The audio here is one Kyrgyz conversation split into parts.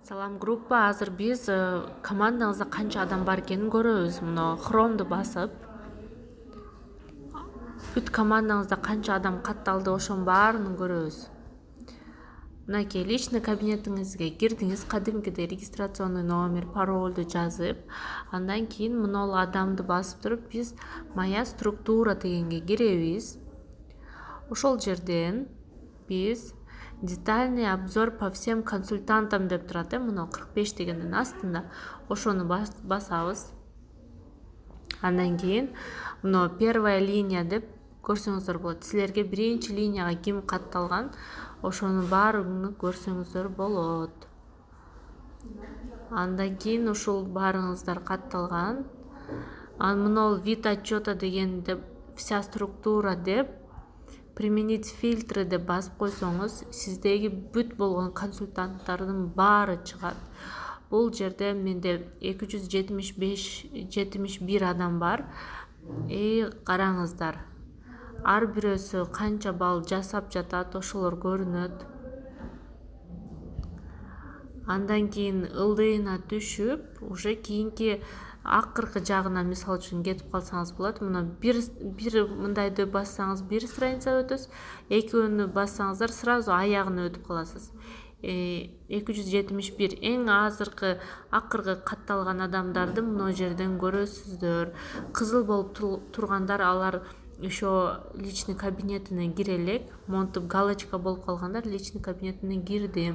Салам группа, азыр биз командаңызда канча адам бар экенин көрөбүз. Мына Chrome'ду басып, бүт командаңызда канча адам катталды, ошонун баарын көрөбүз. Мынакей личный кабинетиңизге кирдиңиз, кадимкидей регистрационный номер, паролду жазып, андан кийин мына адамды басып туруп биз моя структура дегенге киребиз. Ошол жерден биз детальный обзор по всем консультантам деп турат, мына 45 дегендин астында ошону басабыз. Андан кийин мына первая линия деп көрсөңүздөр болот. Силерге биринчи линияга ким катталган, ошонун баарын көрсөңүздөр болот. Андан кийин ушул баарыңыздар катталган. Мына вид отчета дегенде вся структура деп применить фильтры деп басып койсоңуз, сиздеги бүт болгон консультанттардын баары чыгат. Бул жерде менде 271 адам бар. Караңыздар. Ар бирөөсү канча балл жасап жатат, ошолор көрүнөт. Андан кийин ылдыйына түшүп, уже кийинки акыркы жагына мисалы үчүн кетип калсаңыз болот. Мына бир мындайды бассаңыз бир страница өтөсүз, экөөнү бассаңыздар сразу аягына өтүп каласыз. 271 эң азыркы акыркы катталган адамдарды мына жерден көрөсүздөр. Кызыл болуп тургандар алар ошо личный кабинетине кире элек, монтип галочка болуп калгандар личный кабинетине кирди.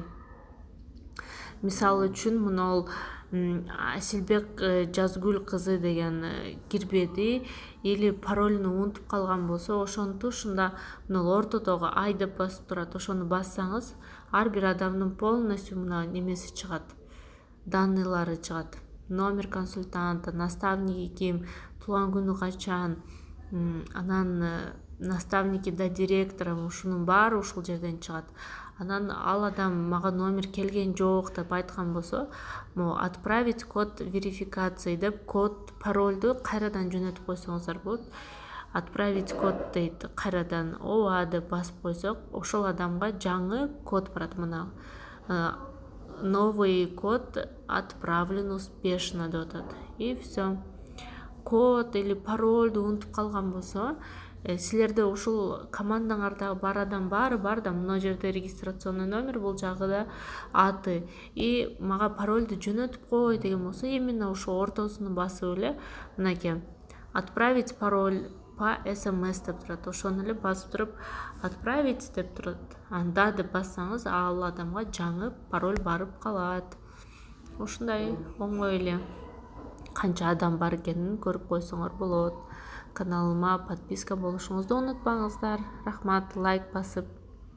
Мисалы үчүн мына Асилбек Жазгүл кызы деген кирбеди, или паролуну унутуп калган болсо, ошонун тушунда мына ортодогу ай деп басып турат. Ошону бассаңыз, ар бир адамдын полностью мына немеси чыгат, данныйлары чыгат. Номер консультанта, наставники ким, туулган күнү качан, анан наставники до директора, ушунун баары ушул жерден чыгат. Анан ал адам мага номер келген жок деп айткан болсо, могу отправить код верификации деп код, паролду кайрадан жөнөтүп койсоңуздар болот. Отправить код дейт, кайрадан ооба деп басып койсок, ошол адамга жаңы код барат. Мына новый код отправлен успешно деп атат. И все. Код или паролду унутуп калган болсо, силерде ушул командаңардагы бар адам баары бар да, мына жерде регистрационный номер, бул жагыда аты. И мага паролду жөнөтүп кой деген болсо, именно ошо ортосуну басып эле мынакей отправить пароль по смс деп турат. Ошону эле басып туруп отправить деп турат. Анда деп бассаңыз, ал адамга жаңы пароль барып калат. Ушундай оңой эле. Канча адам бар экенин көрүп койсоңор болот. Каналыма подписка болушуңузду унутпаңыздар. Рахмат, лайк басып